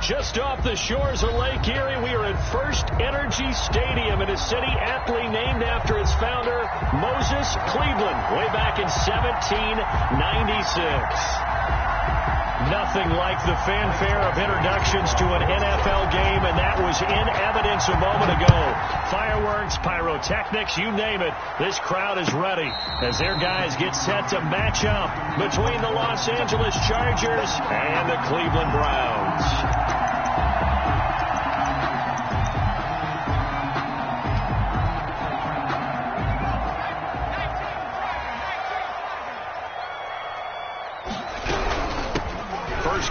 Just off the shores of Lake Erie, we are at First Energy Stadium in a city aptly named after its founder, Moses Cleveland, way back in 1796. Nothing like the fanfare of introductions to an NFL game, and that was in evidence a moment ago. Fireworks, pyrotechnics, you name it. This crowd is ready as their guys get set to match up between the Los Angeles Chargers and the Cleveland Browns.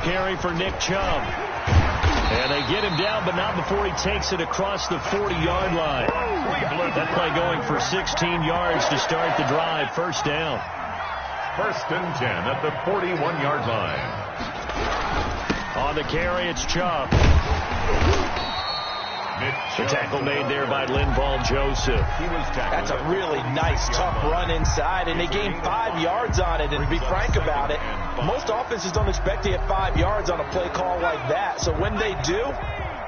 Carry for Nick Chubb. And they get him down, but not before he takes it across the 40-yard line. That play going for 16 yards to start the drive. First down. First and 10 at the 41-yard line. On the carry, it's Chubb. The tackle made there by Linval Joseph. That's a really nice, tough run inside, and they gained 5 yards on it. And to be frank about it, most offenses don't expect to get 5 yards on a play call like that. So when they do,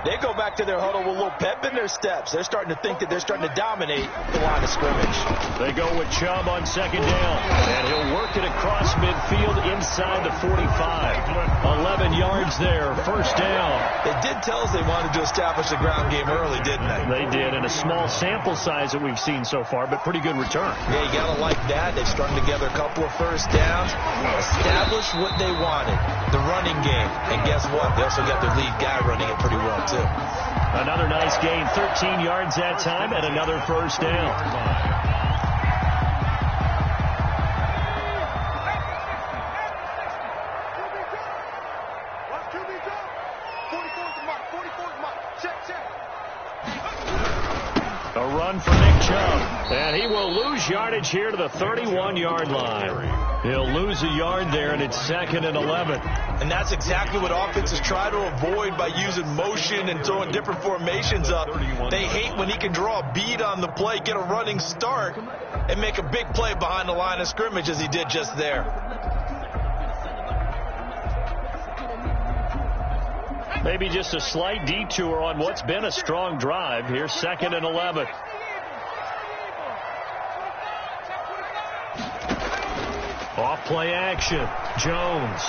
they go back to their huddle with a little pep in their steps. They're starting to think that they're starting to dominate the line of scrimmage. They go with Chubb on second down, and he'll work it across midfield inside the 45. 11 yards there, first down. They did tell us they wanted to establish the ground game early, didn't they? They did, in a small sample size that we've seen so far, but pretty good return. Yeah, you got to like that. They've strung together a couple of first downs, established what they wanted, the running game. And guess what? They also got their lead guy running it pretty well, too. Another nice gain, 13 yards that time, and another first down. A run for Nick Chubb, and he will lose yardage here to the 31-yard line. He'll lose a yard there, and it's second and 11. And that's exactly what offenses try to avoid by using motion and throwing different formations up. They hate when he can draw a bead on the play, get a running start, and make a big play behind the line of scrimmage as he did just there. Maybe just a slight detour on what's been a strong drive. Here's second and 11. Off play action. Jones.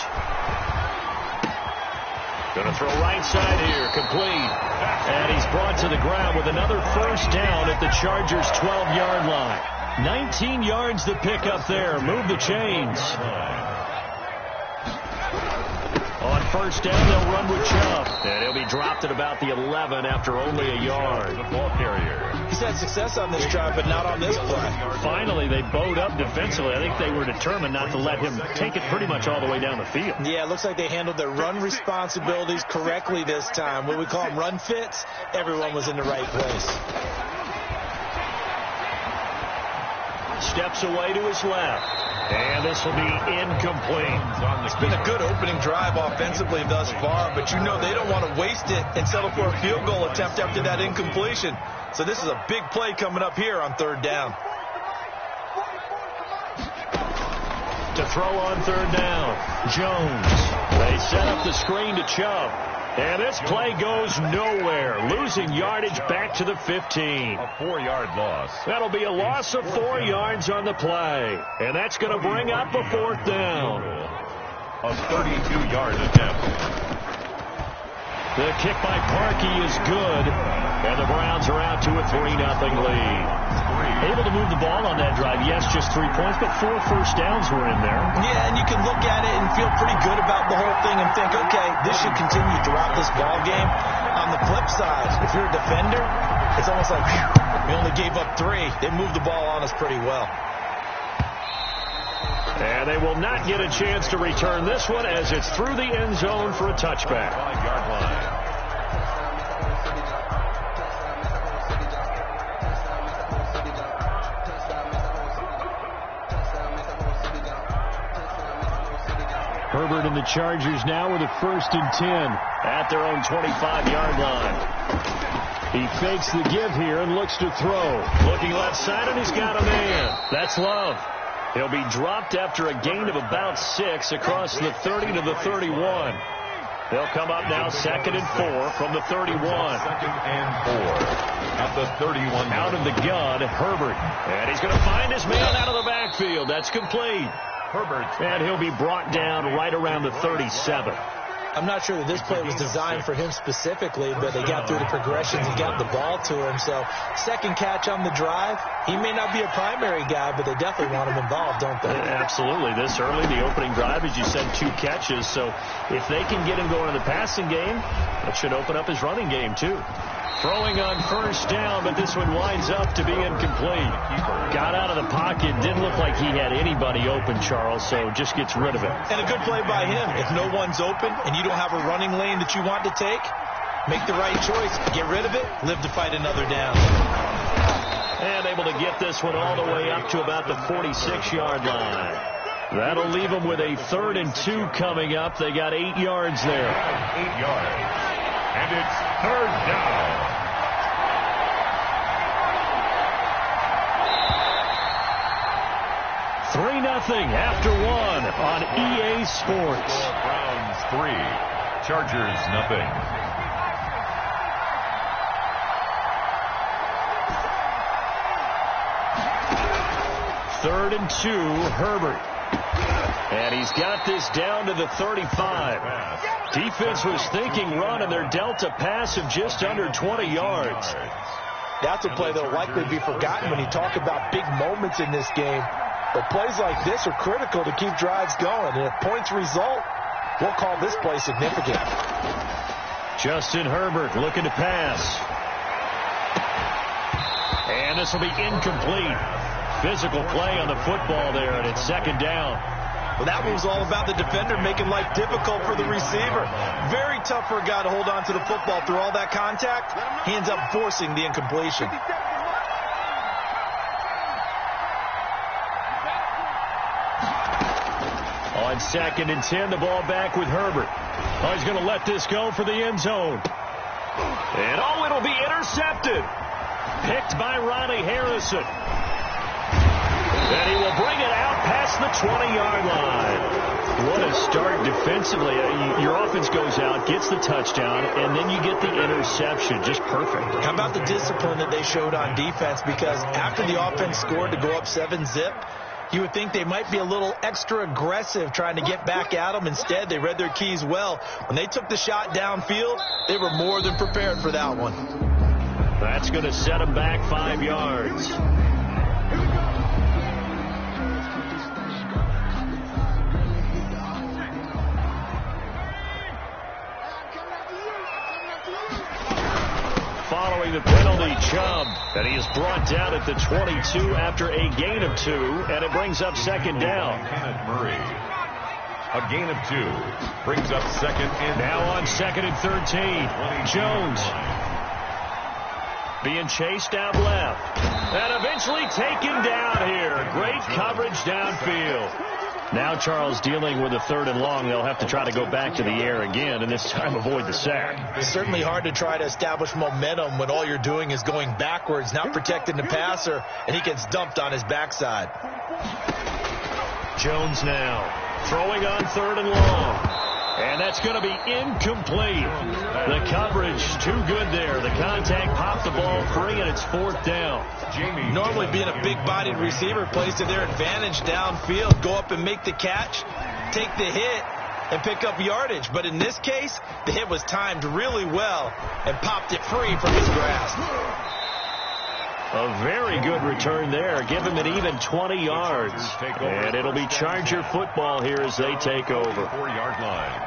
Going to throw right side here. Complete. And he's brought to the ground with another first down at the Chargers' 12-yard line. 19 yards to pick up there. Move the chains. On first down, they'll run with Chubb. And he'll be dropped at about the 11 after only a yard. The ball carrier. He's had success on this drive, but not on this play. Finally, they bowed up defensively. I think they were determined not to let him take it pretty much all the way down the field. Yeah, it looks like they handled their run responsibilities correctly this time. What we call them run fits, everyone was in the right place. Steps away to his left. And this will be incomplete. It's been a good opening drive offensively thus far, but you know they don't want to waste it and settle for a field goal attempt after that incompletion. So this is a big play coming up here on third down. To throw on third down, Jones. They set up the screen to Chubb. And this play goes nowhere, losing yardage back to the 15. A 4-yard loss. That'll be a loss of 4 yards on the play. And that's going to bring up a fourth down. A 32-yard attempt. The kick by Parkey is good. And the Browns are out to a 3-0 lead. Able to move the ball on that drive. Yes, just 3 points, but 4 first downs were in there. Yeah, and you can look at it and feel pretty good about the whole thing and think, okay, this should continue throughout this ball game. On the flip side, if you're a defender, it's almost like, whew, we only gave up 3. They moved the ball on us pretty well. And they will not get a chance to return this one as it's through the end zone for a touchback. 5-yard line. Herbert and the Chargers now with a first and 10 at their own 25-yard line. He fakes the give here and looks to throw. Looking left side, and he's got a man. That's Love. He'll be dropped after a gain of about 6 across the 30 to the 31. They'll come up now 2nd and 4 from the 31. 2nd and 4 at the 31. Out of the gun, Herbert. And he's going to find his man out of the backfield. That's complete. Herbert. And he'll be brought down right around the 37. I'm not sure that this play was designed for him specifically, but they got through the progressions and got the ball to him. So, second catch on the drive. He may not be a primary guy, but they definitely want him involved, don't they? Absolutely. This early, the opening drive, as you said, 2 catches. So, if they can get him going in the passing game, that should open up his running game, too. Throwing on first down, but this one winds up to be incomplete. Got out of the pocket. Didn't look like he had anybody open, Charles, so just gets rid of it. And a good play by him. If no one's open and you don't have a running lane that you want to take, make the right choice. Get rid of it. Live to fight another down. And able to get this one all the way up to about the 46-yard line. That'll leave them with a 3rd and 2 coming up. They got 8 yards there. 8 yards. And it's 3rd down. 3-0 after 1 on EA Sports. Browns 3, Chargers 0. Third and 2, Herbert. And he's got this down to the 35. Defense was thinking run, and they're dealt a pass of just under 20 yards. That's a play that will likely be forgotten when you talk about big moments in this game. But plays like this are critical to keep drives going. And if points result, we'll call this play significant. Justin Herbert looking to pass. And this will be incomplete. Physical play on the football there, and it's 2nd down. Well, that was all about the defender making life difficult for the receiver. Very tough for a guy to hold on to the football through all that contact. He ends up forcing the incompletion. On 2nd and 10, the ball back with Herbert. Oh, he's going to let this go for the end zone. And it'll be intercepted. Picked by Riley Harrison. And he will bring it out past the 20-yard line. What a start defensively. Your offense goes out, gets the touchdown, and then you get the interception. Just perfect. How about the discipline that they showed on defense? Because after the offense scored to go up 7-zip, you would think they might be a little extra aggressive trying to get back at them. Instead, they read their keys well. When they took the shot downfield, they were more than prepared for that one. That's going to set them back 5 yards. Following the penalty, Chubb, and he is brought down at the 22 after a gain of 2, and it brings up 2nd down. Kenneth Murray. A gain of 2 brings up 2nd and now on 2nd and 13. Jones being chased out left, and eventually taken down here. Great coverage downfield. Now Charles dealing with a 3rd and long. They'll have to try to go back to the air again, and this time avoid the sack. It's certainly hard to try to establish momentum when all you're doing is going backwards, not protecting the passer, and he gets dumped on his backside. Jones now throwing on 3rd and long. And that's going to be incomplete. The coverage too good there. The contact popped the ball free, and it's 4th down. Normally being a big-bodied receiver plays to their advantage downfield. Go up and make the catch, take the hit, and pick up yardage. But in this case, the hit was timed really well and popped it free from his grasp. A very good return there. Give him an even 20 yards. And it'll be Charger football here as they take over. 4-yard line.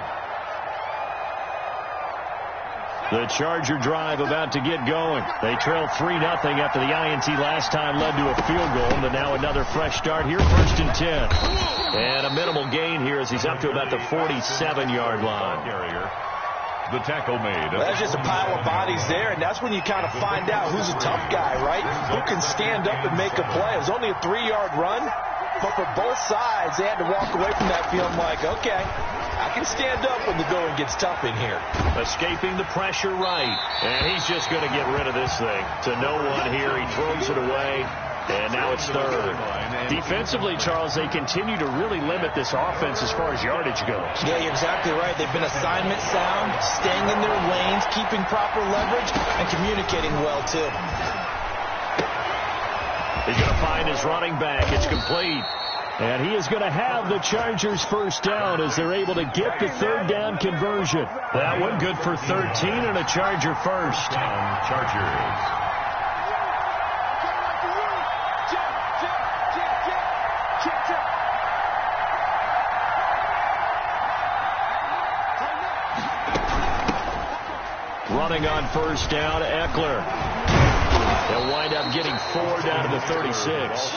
The Charger drive about to get going. They trail 3-0 after the INT last time led to a field goal. But now another fresh start here, 1st and 10. And a minimal gain here as he's up to about the 47-yard line. The tackle made. Well, that's just a pile of bodies there, and that's when you kind of find out who's a tough guy, right? Who can stand up and make a play. It was only a 3-yard run, but for both sides, they had to walk away from that feeling like, okay, I can stand up when the going gets tough in here. Escaping the pressure right, and he's just going to get rid of this thing. To no one here, he throws it away. And now it's third. Defensively, Charles, they continue to really limit this offense as far as yardage goes. Yeah, you're exactly right. They've been assignment sound, staying in their lanes, keeping proper leverage, and communicating well, too. He's going to find his running back. It's complete. And he is going to have the Chargers first down as they're able to get the third down conversion. That one good for 13 and a Charger first. Chargers. Running on first down, Eckler. They'll wind up getting 4 down to the 36.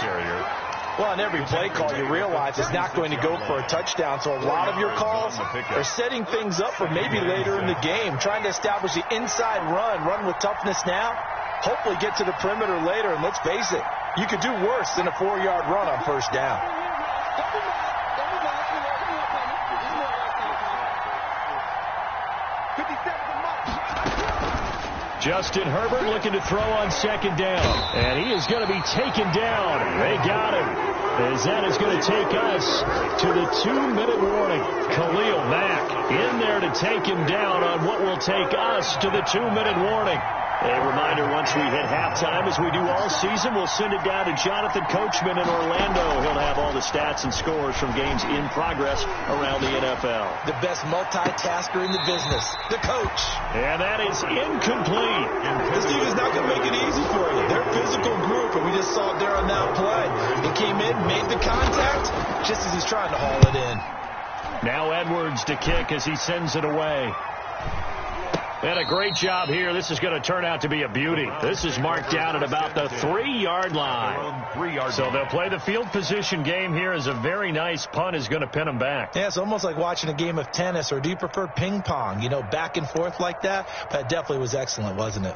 Well, on every play call, you realize it's not going to go for a touchdown. So a lot of your calls are setting things up for maybe later in the game, trying to establish the inside run with toughness now, hopefully get to the perimeter later. And let's face it, you could do worse than a 4-yard run on first down. Justin Herbert looking to throw on second down. And he is going to be taken down. They got him. As that is going to take us to the 2-minute warning. Khalil Mack in there to take him down on what will take us to the 2-minute warning. A reminder, once we hit halftime, as we do all season, we'll send it down to Jonathan Coachman in Orlando. He'll have all the stats and scores from games in progress around the NFL. The best multitasker in the business, the coach. And that is incomplete. This team is not going to make it easy for you. They're a physical group, and we just saw it there on that play. He came in, made the contact, just as he's trying to haul it in. Now Edwards to kick as he sends it away. And a great job here. This is going to turn out to be a beauty. This is marked down at about the 3-yard line. So they'll play the field position game here as a very nice punt is going to pin them back. Yeah, it's almost like watching a game of tennis, or do you prefer ping pong? You know, back and forth like that? That definitely was excellent, wasn't it?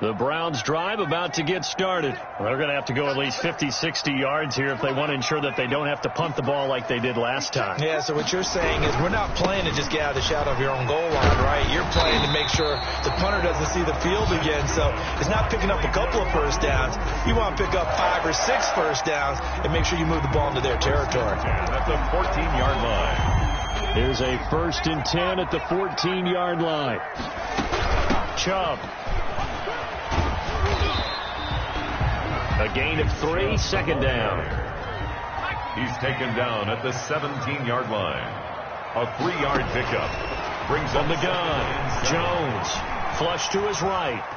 The Browns drive about to get started. They're going to have to go at least 50, 60 yards here if they want to ensure that they don't have to punt the ball like they did last time. Yeah, so what you're saying is we're not playing to just get out of the shadow of your own goal line, right? You're playing to make sure the punter doesn't see the field again. So it's not picking up a couple of first downs. You want to pick up 5 or 6 first downs and make sure you move the ball into their territory. At the 14-yard line. Here's a 1st and 10 at the 14-yard line. Chubb. A gain of 3, second down. He's taken down at the 17-yard line. A 3-yard pickup. Brings up the gun. Jones. Flush to his right.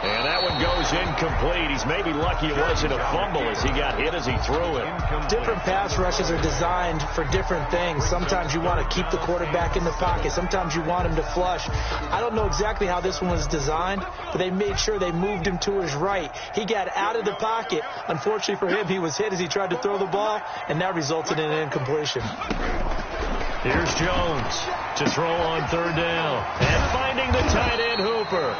And that one goes incomplete. He's maybe lucky it wasn't a fumble as he got hit as he threw it. Different pass rushes are designed for different things. Sometimes you want to keep the quarterback in the pocket. Sometimes you want him to flush. I don't know exactly how this one was designed, but they made sure they moved him to his right. He got out of the pocket. Unfortunately for him, he was hit as he tried to throw the ball, and that resulted in an incompletion. Here's Jones to throw on 3rd down. And finding the tight end, Hooper.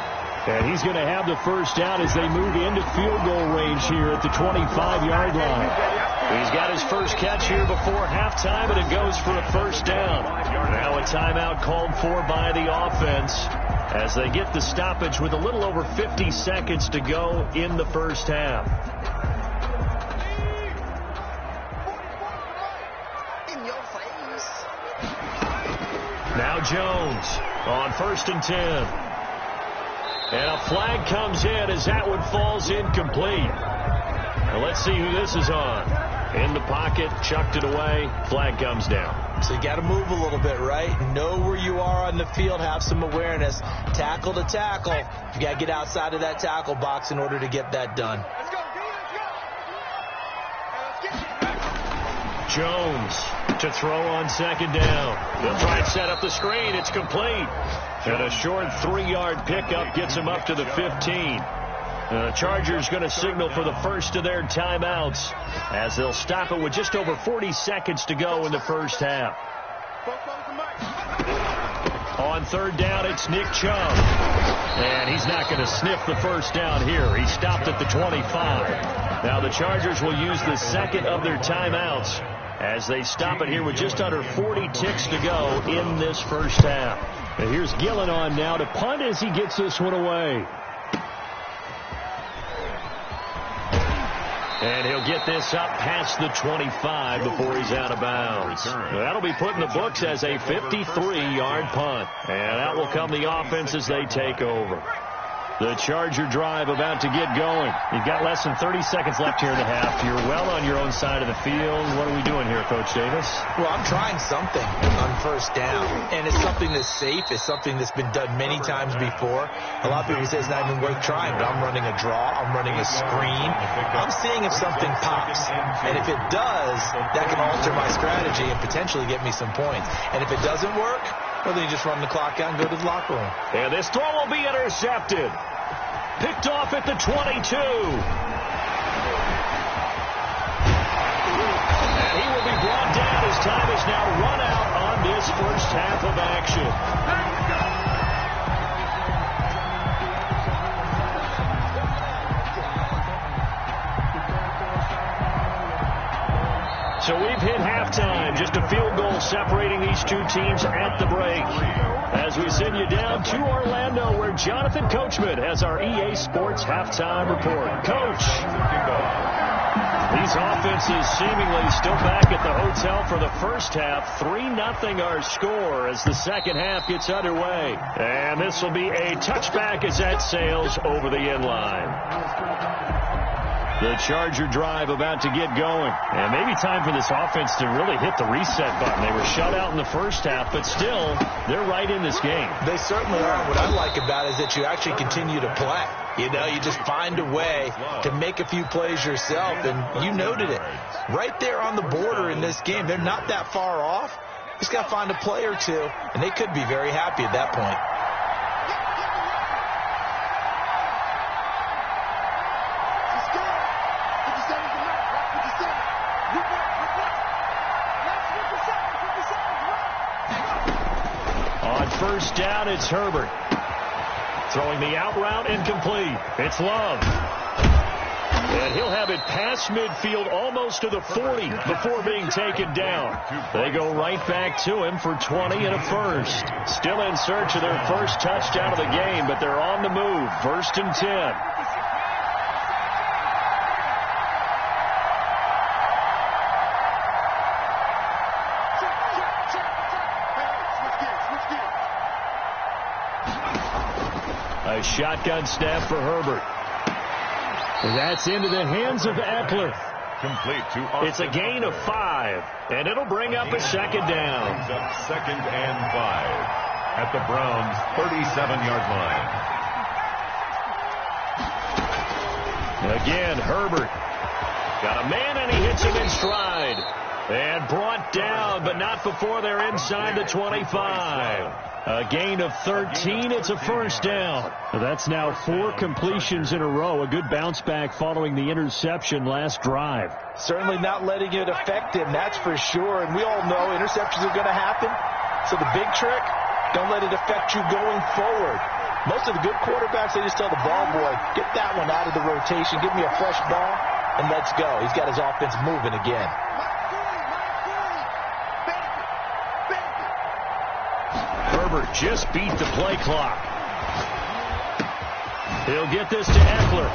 And he's going to have the first down as they move into field goal range here at the 25-yard line. He's got his first catch here before halftime, and it goes for a first down. Now a timeout called for by the offense as they get the stoppage with a little over 50 seconds to go in the first half. Now Jones on 1st and 10. And a flag comes in as that one falls incomplete. Now let's see who this is on. In the pocket, chucked it away, flag comes down. So you got to move a little bit, right? Know where you are on the field, have some awareness. Tackle to tackle. You got to get outside of that tackle box in order to get that done. Jones to throw on 2nd down. They'll try and set up the screen. It's complete. And a short 3-yard pickup gets him up to the 15. The Chargers going to signal for the first of their timeouts as they'll stop it with just over 40 seconds to go in the first half. On 3rd down, it's Nick Chubb. And he's not going to sniff the first down here. He stopped at the 25. Now the Chargers will use the second of their timeouts as they stop it here with just under 40 ticks to go in this first half. And here's Gillen on now to punt as he gets this one away. And he'll get this up past the 25 before he's out of bounds. That'll be put in the books as a 53-yard punt. And out will come the offense as they take over. The Charger drive about to get going. You've got less than 30 seconds left here in the half. You're well on your own side of the field. What are we doing here, Coach Davis? Well, I'm trying something on first down, and it's something that's safe. It's something that's been done many times before. A lot of people say it's not even worth trying, but I'm running a draw. I'm running a screen. I'm seeing if something pops, and if it does, that can alter my strategy and potentially get me some points. And if it doesn't work, well, then you just run the clock out and go to the locker room. And this throw will be intercepted. Picked off at the 22. And he will be brought down as time is now run out on this first half of action. So we've hit halftime. Just a field goal separating these two teams at the break. As we send you down to Orlando, where Jonathan Coachman has our EA Sports halftime report. Coach, these offenses seemingly still back at the hotel for the first half. 3-0 our score as the second half gets underway. And this will be a touchback as that sails over the end line. The Charger drive about to get going. And maybe time for this offense to really hit the reset button. They were shut out in the first half, but still, they're right in this game. They certainly are. What I like about it is that you actually continue to play. You know, you just find a way to make a few plays yourself, and you noted it. Right there on the border in this game, they're not that far off. Just got to find a play or two, and they could be very happy at that point. First down, it's Herbert. Throwing the out route incomplete. It's Love. And he'll have it past midfield almost to the 40 before being taken down. They go right back to him for 20 and a first. Still in search of their first touchdown of the game, but they're on the move. 1st and 10. A shotgun snap for Herbert. That's into the hands of Eckler. Complete to Austin. It's a gain of 5, and it'll bring up a second down. 2nd and 5 at the Browns' 37-yard line. Again, Herbert. Got a man, and he hits him in stride. And brought down, but not before they're inside the 25. A gain of 13. It's a first down. That's now 4 completions in a row. A good bounce back following the interception last drive. Certainly not letting it affect him, that's for sure. And we all know interceptions are going to happen. So the big trick, don't let it affect you going forward. Most of the good quarterbacks, they just tell the ball boy, get that one out of the rotation, give me a fresh ball, and let's go. He's got his offense moving again. Herbert just beat the play clock. He'll get this to Eckler.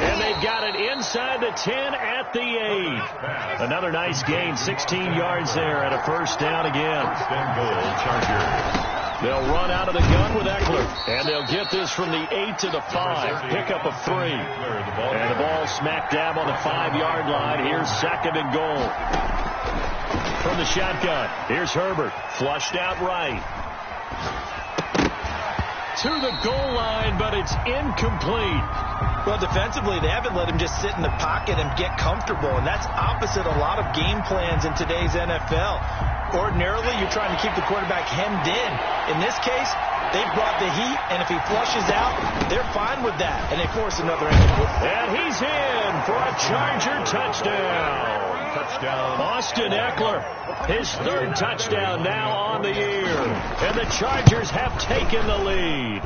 And they've got it inside the 10 at the 8. Another nice gain, 16 yards there and a first down again. 1st and goal, Chargers. They'll run out of the gun with Eckler. And they'll get this from the 8 to the 5. Pick up a 3. And the ball smack dab on the 5-yard line. Here's 2nd and goal. From the shotgun, here's Herbert. Flushed out right. To the goal line, but it's incomplete. Well, defensively, they haven't let him just sit in the pocket and get comfortable, and that's opposite a lot of game plans in today's NFL. Ordinarily, you're trying to keep the quarterback hemmed in. In this case, they've brought the heat, and if he flushes out, they're fine with that, and they force another incomplete. And he's in for a Charger touchdown. Austin Eckler, his 3rd touchdown now on the year. And the Chargers have taken the lead.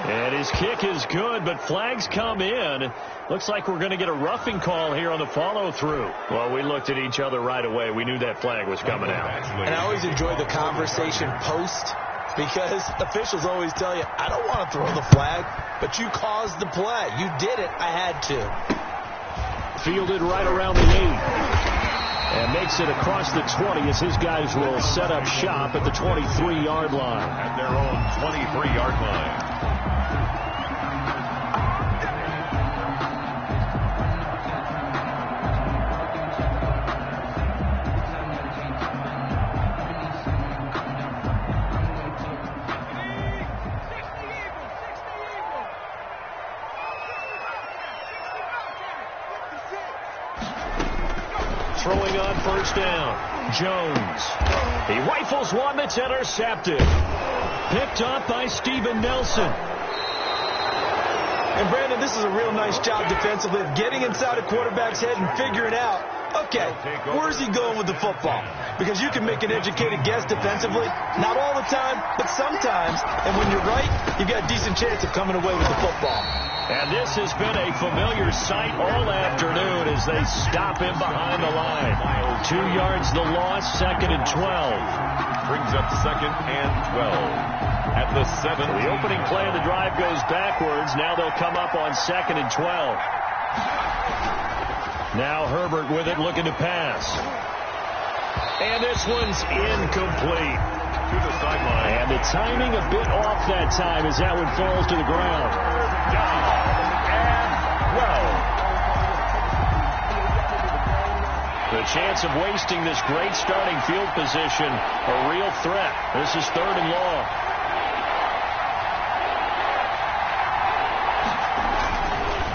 And his kick is good, but flags come in. Looks like we're going to get a roughing call here on the follow-through. Well, we looked at each other right away. We knew that flag was coming out. And I always enjoy the conversation post, because officials always tell you, I don't want to throw the flag, but you caused the play. You did it. I had to. fielded right around the 8. And makes it across the 20 as his guys will set up shop at the 23-yard line. At their own 23-yard line. Throwing on first down, Jones. He rifles one that's intercepted. Picked up by Steven Nelson. And Brandon, this is a real nice job defensively of getting inside a quarterback's head and figuring out, okay, where's he going with the football? Because you can make an educated guess defensively, not all the time, but sometimes. And when you're right, you've got a decent chance of coming away with the football. And this has been a familiar sight all afternoon as they stop him behind the line. 2 yards the loss, 2nd and 12. Brings up 2nd and 12. At the 7. The opening play of the drive goes backwards. Now they'll come up on 2nd and 12. Now Herbert with it, looking to pass. And this one's incomplete. To the sideline. And the timing a bit off that time as that one falls to the ground. Down and well. The chance of wasting this great starting field position, a real threat. This is 3rd and long.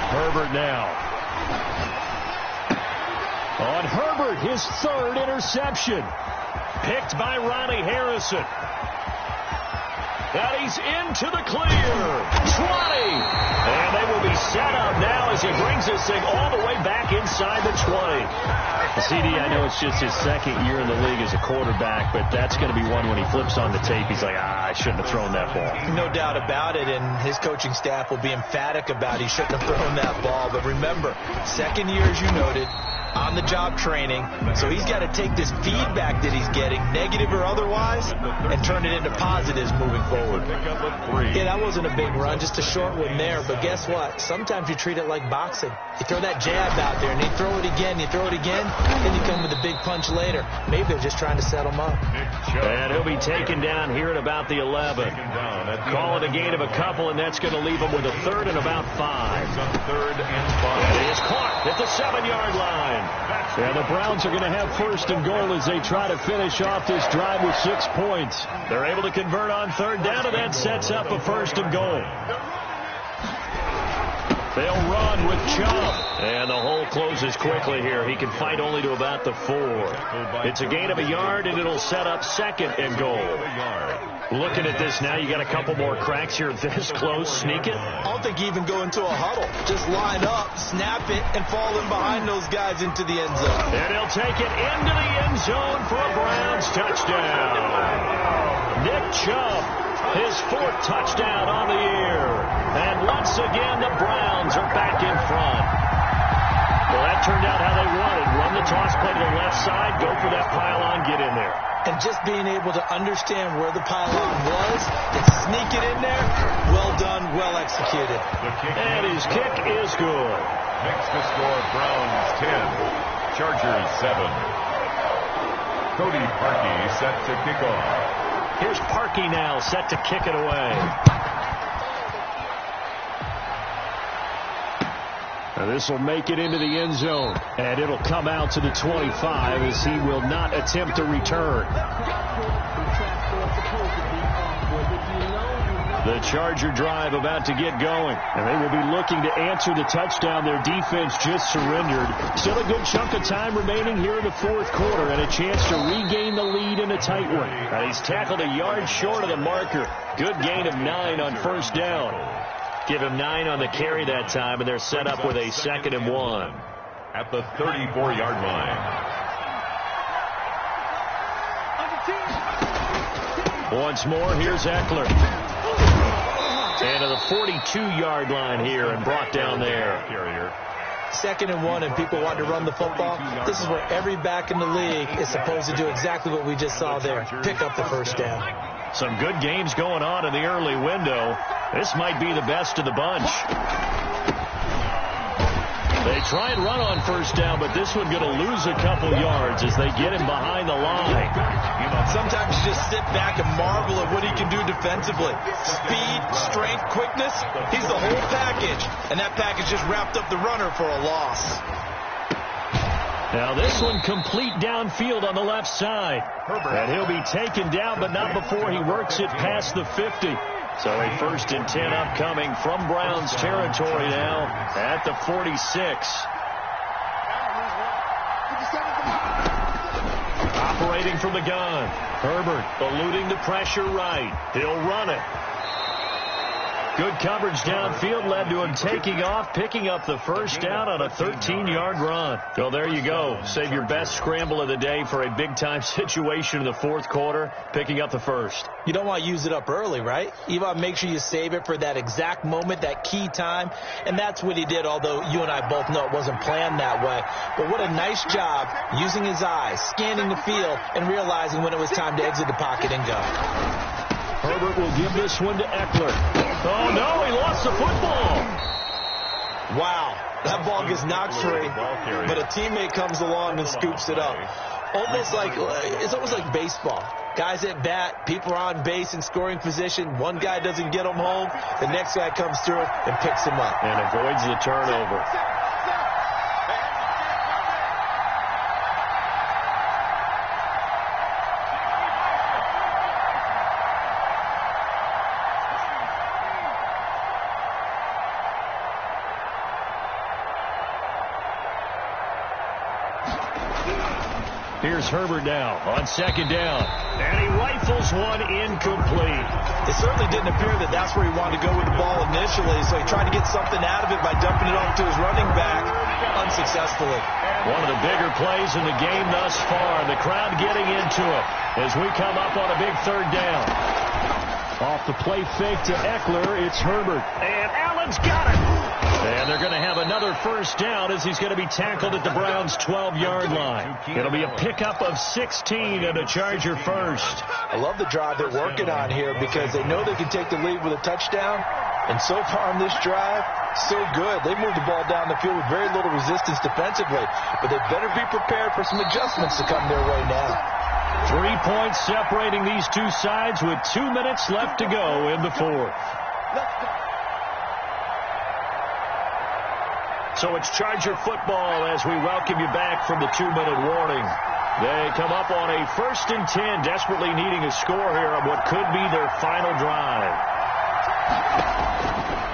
Herbert now. On Herbert, his 3rd interception. Picked by Ronnie Harrison. And he's into the clear. 20. And they will be set up now as he brings this thing all the way back inside the 20. CD, I know it's just his 2nd year in the league as a quarterback, but that's going to be one when he flips on the tape. He's like, I shouldn't have thrown that ball. No doubt about it, and his coaching staff will be emphatic about he shouldn't have thrown that ball. But remember, 2nd year, as you noted, on-the-job training, so he's got to take this feedback that he's getting, negative or otherwise, and turn it into positives moving forward. Yeah, that wasn't a big run, just a short one there, but guess what? Sometimes you treat it like boxing. You throw that jab out there, and you throw it again, then you come with a big punch later. Maybe they're just trying to set him up. And he'll be taken down here at about the 11. Call it a gain of a couple, and that's going to leave him with a 3rd and about 5. 3rd and 5. And he is caught at the 7-yard line. And the Browns are going to have 1st and goal as they try to finish off this drive with 6 points. They're able to convert on 3rd down, and that sets up a 1st and goal. They'll run with Chubb. And the hole closes quickly here. He can fight only to about the 4. It's a gain of a yard, and it'll set up 2nd and goal. Looking at this now, you got a couple more cracks here this close. Sneak it. I don't think you even go into a huddle. Just line up, snap it, and fall in behind those guys into the end zone. And he'll take it into the end zone for a Browns touchdown. Nick Chubb, his 4th touchdown on the year. And once again, the Browns are back in front. Well, that turned out how they wanted. Run the toss play to the left side, go for that pylon, get in there. And just being able to understand where the pylon was and sneak it in there, well done, well executed. And his kick is good. Makes the score Browns 10, Chargers 7. Cody Parkey set to kick off. Here's Parkey now set to kick it away. This will make it into the end zone, and it'll come out to the 25 as he will not attempt to return. The Charger drive about to get going, and they will be looking to answer the touchdown their defense just surrendered. Still a good chunk of time remaining here in the 4th quarter and a chance to regain the lead in a tight one. And he's tackled a yard short of the marker. Good gain of 9 on 1st down. Give him 9 on the carry that time, and they're set up with a 2nd and 1. At the 34-yard line. Once more, here's Eckler. And to the 42-yard line here and brought down there. 2nd and 1, and people want to run the football. This is where every back in the league is supposed to do exactly what we just saw there. Pick up the 1st down. Some good games going on in the early window. This might be the best of the bunch. They try and run on first down, but this one going to lose a couple yards as they get him behind the line. Sometimes you just sit back and marvel at what he can do defensively. Speed, strength, quickness, he's the whole package. And that package just wrapped up the runner for a loss. Now this one complete downfield on the left side. And he'll be taken down, but not before he works it past the 50. So a 1st and 10 upcoming from Browns territory now at the 46. Operating from the gun. Herbert eluding the pressure right. He'll run it. Good coverage downfield led to him taking off, picking up the first down on a 13-yard run. So there you go. Save your best scramble of the day for a big-time situation in the 4th quarter, picking up the first. You don't want to use it up early, right? You want to make sure you save it for that exact moment, that key time. And that's what he did, although you and I both know it wasn't planned that way. But what a nice job using his eyes, scanning the field, and realizing when it was time to exit the pocket and go. Herbert will give this one to Eckler. Oh, no, he lost the football. Wow, that ball gets knocked free, but a teammate comes along and scoops it up. It's almost like baseball. Guys at bat, people are on base in scoring position. One guy doesn't get them home. The next guy comes through and picks them up. And avoids the turnover. Here's Herbert now on 2nd down. And he rifles one incomplete. It certainly didn't appear that that's where he wanted to go with the ball initially, so he tried to get something out of it by dumping it off to his running back unsuccessfully. One of the bigger plays in the game thus far. The crowd getting into it as we come up on a big 3rd down. Off the play fake to Eckler, it's Herbert. And Allen's got it. And they're going to have another first down as he's going to be tackled at the Browns' 12-yard line. It'll be a pickup of 16 and a Charger first. I love the drive they're working on here because they know they can take the lead with a touchdown. And so far on this drive, so good. They moved the ball down the field with very little resistance defensively. But they better be prepared for some adjustments to come their way now. 3 points separating these two sides with 2 minutes left to go in the 4th. So it's Charger football as we welcome you back from the 2-minute warning. They come up on a 1st and 10, desperately needing a score here on what could be their final drive.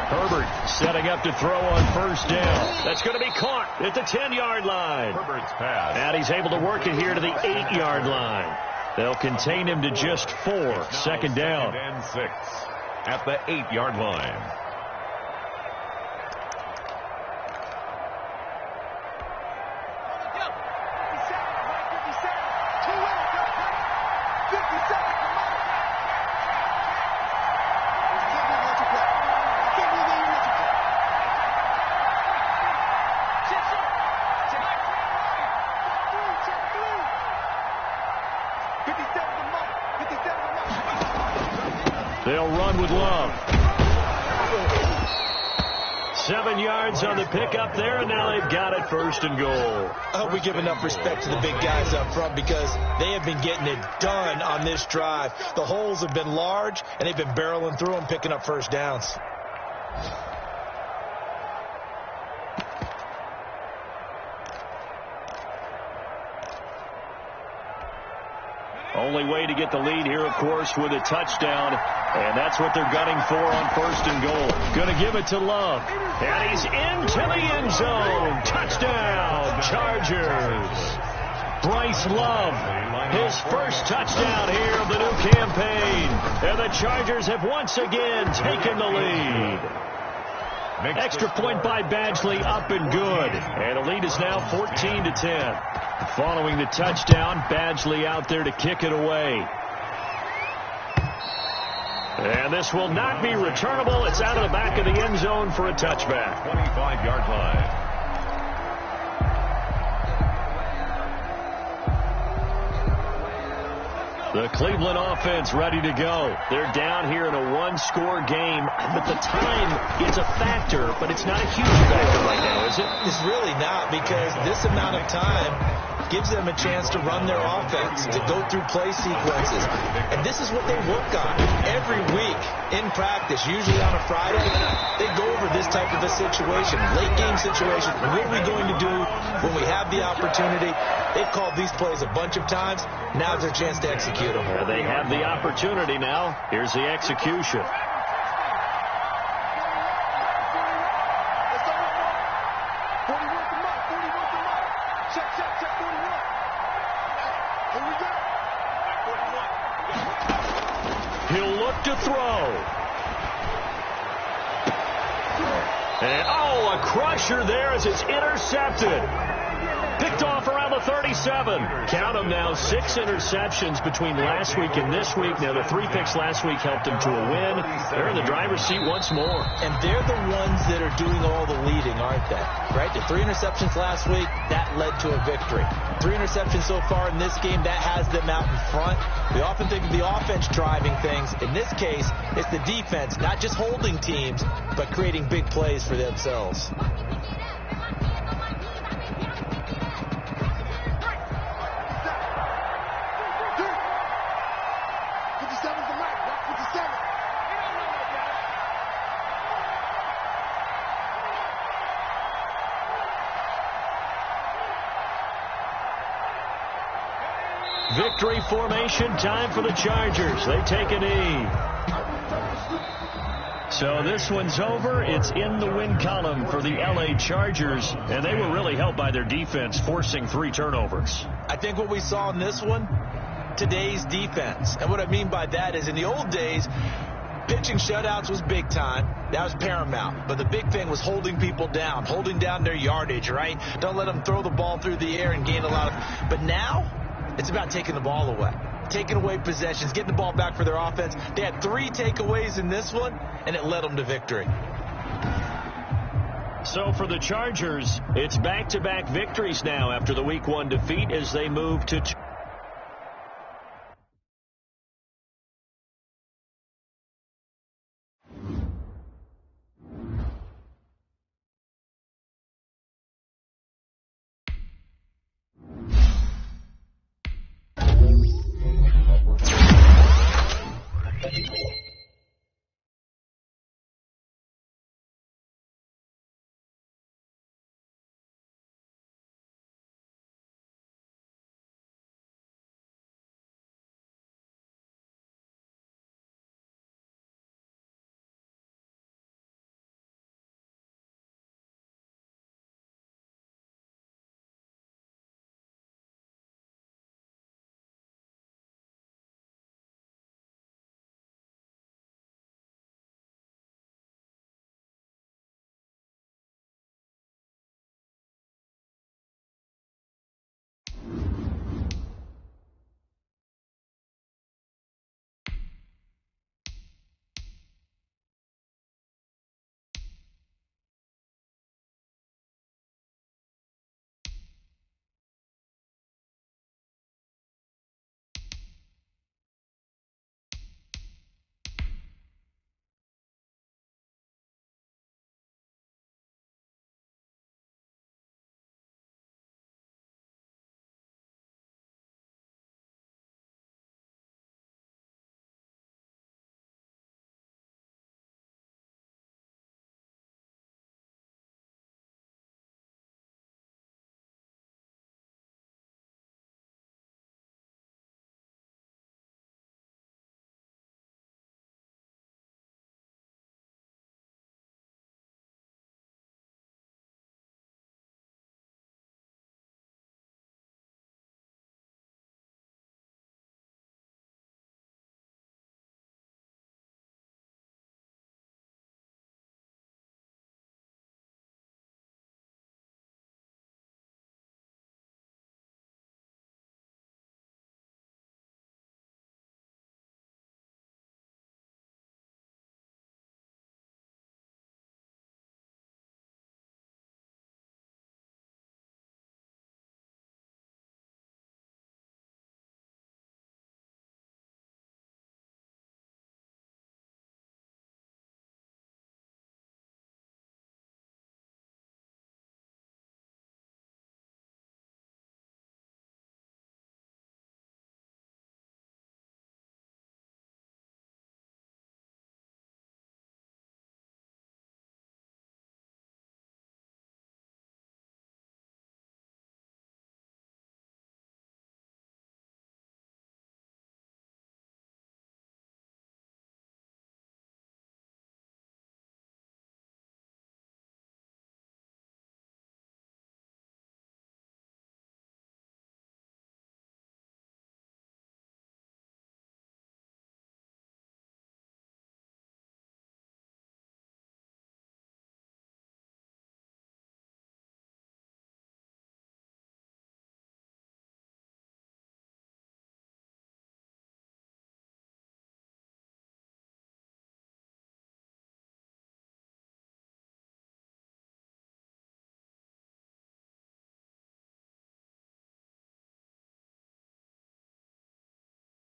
Herbert setting up to throw on 1st down. That's going to be caught at the 10-yard line. Herbert's pass. And he's able to work it here to the 8-yard line. They'll contain him to just 4. 2nd down. 2nd and 6 at the 8-yard line. They'll run with Love. 7 yards on the pickup there, and now they've got it 1st and goal. I hope we give enough respect to the big guys up front because they have been getting it done on this drive. The holes have been large, and they've been barreling through them, picking up first downs. Only way to get the lead here, of course, with a touchdown. And that's what they're gunning for on 1st and goal. Going to give it to Love. And he's into the end zone. Touchdown, Chargers. Bryce Love, his first touchdown here of the new campaign. And the Chargers have once again taken the lead. Extra point by Badgley, up and good. And the lead is now 14-10. Following the touchdown, Badgley out there to kick it away. And this will not be returnable. It's out of the back of the end zone for a touchback. 25-yard line. The Cleveland offense ready to go. They're down here in a one-score game, but the time is a factor, but it's not a huge factor right now, is it? It's really not, because this amount of time gives them a chance to run their offense, to go through play sequences. And this is what they work on every week in practice, usually on a Friday. They go over this type of a situation, late game situation. What are we going to do when we have the opportunity? They've called these plays a bunch of times. Now's their chance to execute them. They have the opportunity now. Here's the execution. He'll look to throw. And, a crusher there as it's intercepted. Picked off around the 37. Count them now, 6 interceptions between last week and this week. Now, the 3 picks last week helped them to a win. They're in the driver's seat once more. And they're the ones that are doing all the leading, aren't they? Right? The 3 interceptions last week, that led to a victory. 3 interceptions so far in this game, that has them out in front. We often think of the offense driving things. In this case, it's the defense, not just holding teams, but creating big plays for themselves. Victory formation, time for the Chargers. They take a knee. So this one's over. It's in the win column for the LA Chargers, and they were really helped by their defense, forcing 3 turnovers. I think what we saw in this one, today's defense. And what I mean by that is in the old days, pitching shutouts was big time. That was paramount. But the big thing was holding people down, holding down their yardage, right? Don't let them throw the ball through the air and gain a lot of... But now, it's about taking the ball away, taking away possessions, getting the ball back for their offense. They had 3 takeaways in this one, and it led them to victory. So for the Chargers, it's back-to-back victories now after the Week 1 defeat as they move to